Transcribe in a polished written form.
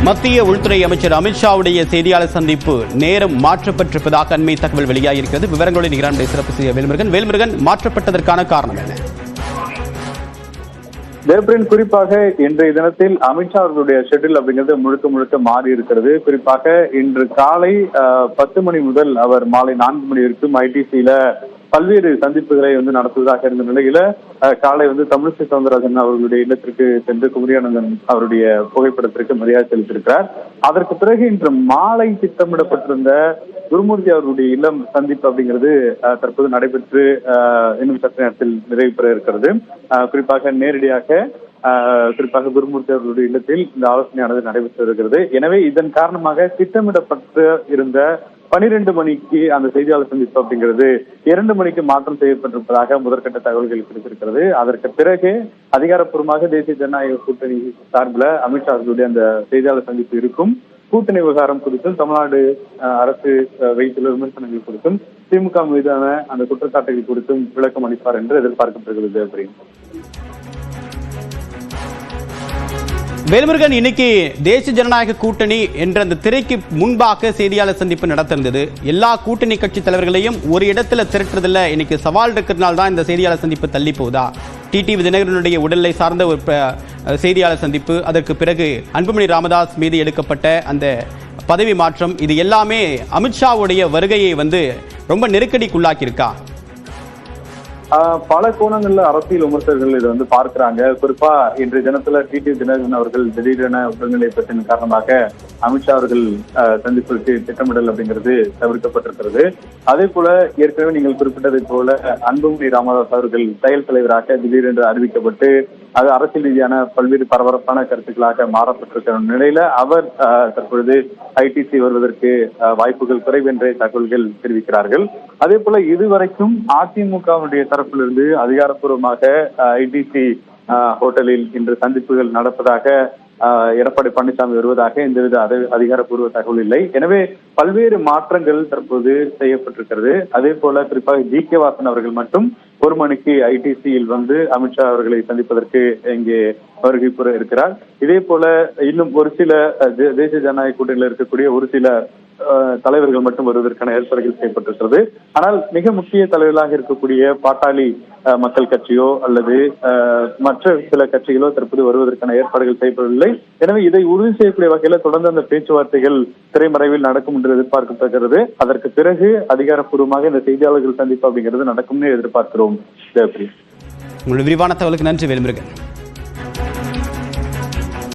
மத்திய உள்துறை அமைச்சர் அமித்ஷாவுடைய செய்தியாளர் சந்திப்பு நேரம் மாற்றப்பட்டிருப்பதாக அண்மை தகவல் வெளியாகியிருக்கிறது. விவரங்களோடு நிகரானுடைய சிறப்பு செய்ய வேல்முருகன் மாற்றப்பட்டதற்கான காரணம் என்ன? தேவ்பிரின், குறிப்பாக இன்றைய தினத்தில் அமித்ஷா அவர்களுடைய ஷெட்யூல் அப்படிங்கிறது முழுக்க முழுக்க மாறி இருக்கிறது. குறிப்பாக இன்று காலை 10 மணி முதல் அவர் மாலை 4 மணி வரைக்கும் ஐடிசியில பல்வேறு சந்திப்புகளை நடத்துவதாக இருந்த நிலையில காலை தமிழிசை சவுந்தரராஜன் அவர்களுடைய இல்லத்திற்கு சென்று குமரியானந்தன் அவருடைய புகைப்படத்திற்கு மரியாதை செலுத்தியிருக்கிறார். அதற்கு பிறகு இன்று மாலை திட்டமிடப்பட்டிருந்த குருமூர்த்தி அவர்களுடைய இல்லம் சந்திப்பு அப்படிங்கிறது தற்போது நடைபெற்று இன்னும் சற்று நேரத்தில் நிறைவு பெற இருக்கிறது. குறிப்பாக நேரடியாக குருமூர்த்தி அவர்களுடைய இல்லத்தில் இந்த ஆலோசனையானது நடைபெற்று இருக்கிறது. எனவே இதன் காரணமாக திட்டமிடப்பட்டு இருந்த 12 மணிக்கு அந்த செய்தியாளர் சந்திப்பு அப்படிங்கிறது 2 மணிக்கு மாற்றம் செய்யப்பட்டிருப்பதாக முதற்கட்ட தகவல்கள் கிடைத்திருக்கிறது. அதற்கு பிறகு அதிகாரப்பூர்வமாக தேசிய ஜனநாயக கூட்டணி சார்பில் அமித்ஷா அவர்களுடைய அந்த செய்தியாளர் சந்திப்பு இருக்கும். கூட்டணி விவகாரம் குறித்தும் தமிழ்நாடு அரசு வைத்துள்ள விமர்சனங்கள் குறித்தும் திமுக மீதான அந்த குற்றச்சாட்டுகள் குறித்தும் விளக்கம் அளிப்பார் என்று எதிர்பார்க்கப்படுகிறது. வேல்முருகன், இன்னைக்கு தேசிய ஜனநாயக கூட்டணி என்ற அந்த திரைக்கு முன்பாக செய்தியாளர் சந்திப்பு நடத்திருந்தது. எல்லா கூட்டணி கட்சி தலைவர்களையும் ஒரு இடத்துல திரட்டுறதுல இன்னைக்கு சவால் இருக்கிறதுனால தான் இந்த செய்தியாளர் சந்திப்பு தள்ளி போகுதா? டிடிவி தினகரனுடைய உடல்நிலை சார்ந்த ஒரு செய்தியாளர் சந்திப்பு, அதற்கு பிறகு அன்புமணி ராமதாஸ் மீது எடுக்கப்பட்ட அந்த பதவி மாற்றம், இது எல்லாமே அமித்ஷாவுடைய வருகையை ரொம்ப நெருக்கடிக்குள்ளாக்கியிருக்கா? பல கோணங்கள்ல அரசியல் விமர்சகர்கள் இதை பார்க்கிறாங்க. குறிப்பா இன்றைய தினத்துல டிடிவி தினகரன் அவர்கள் திடீரென உடல்நிலை பிரச்சனை காரணமாக அமித்ஷா அவர்கள் சந்திப்பிற்கு திட்டமிடல் அப்படிங்கிறது தவிர்க்கப்பட்டிருக்கிறது. அதே போல ஏற்கனவே நீங்கள் குறிப்பிட்டதை போல அன்புமணி ராமதாஸ் அவர்கள் செயல் தலைவராக திடீரென்று அறிவிக்கப்பட்டு அது அரசியல் ரீதியான பல்வேறு பரபரப்பான கருத்துக்களாக மாறப்பட்டிருக்கிற நிலையில அவர் தற்பொழுது ஐடிசி வருவதற்கு வாய்ப்புகள் குறைவு என்ற தகவல்கள் தெரிவிக்கிறார்கள். அதே போல இதுவரைக்கும் அதிமுகவுடைய தரப்பிலிருந்து அதிகாரப்பூர்வமாக ஐடிசி ஹோட்டலில் இன்று சந்திப்புகள் நடப்பதாக எடப்பாடி பழனிசாமி வருவதாக எந்தவித அதிகாரப்பூர்வ தகவல் இல்லை. எனவே பல்வேறு மாற்றங்கள் தற்போது செய்யப்பட்டிருக்கிறது. அதே போல குறிப்பாக ஜி.கே. வாசன் அவர்கள் மட்டும் 1 மணிக்கு ஐடிசியில் அமித்ஷா அவர்களை சந்திப்பதற்கு இங்கே வருகை புற இருக்கிறார். இதே போல இன்னும் ஒரு சில தேசிய ஜனநாயக கூட்டணியில் இருக்கக்கூடிய ஒரு சில தலைவர்கள் மட்டும் வருவதற்கான ஏற்பாடுகள் செய்யப்பட்டிருக்கிறது. ஆனால் மிக முக்கிய தலைவர்களாக இருக்கக்கூடிய பாட்டாளி மக்கள் கட்சியோ அல்லது மற்ற சில கட்சிகளோ தற்போது வருவதற்கான ஏற்பாடுகள் செய்யப்படவில்லை. எனவே இதை உறுதி செய்யக்கூடிய வகையில தொடர்ந்து அந்த பேச்சுவார்த்தைகள் திரைமறைவில் நடக்கும் என்று எதிர்பார்க்கப்படுகிறது. அதற்கு பிறகு அதிகாரப்பூர்வமாக இந்த செய்தியாளர்கள் சந்திப்பு அப்படிங்கிறது நடக்கும்னு எதிர்பார்க்கிறோம். உங்களுடைய விரிவான தகவலுக்கு நன்றி வேல்முருகன்.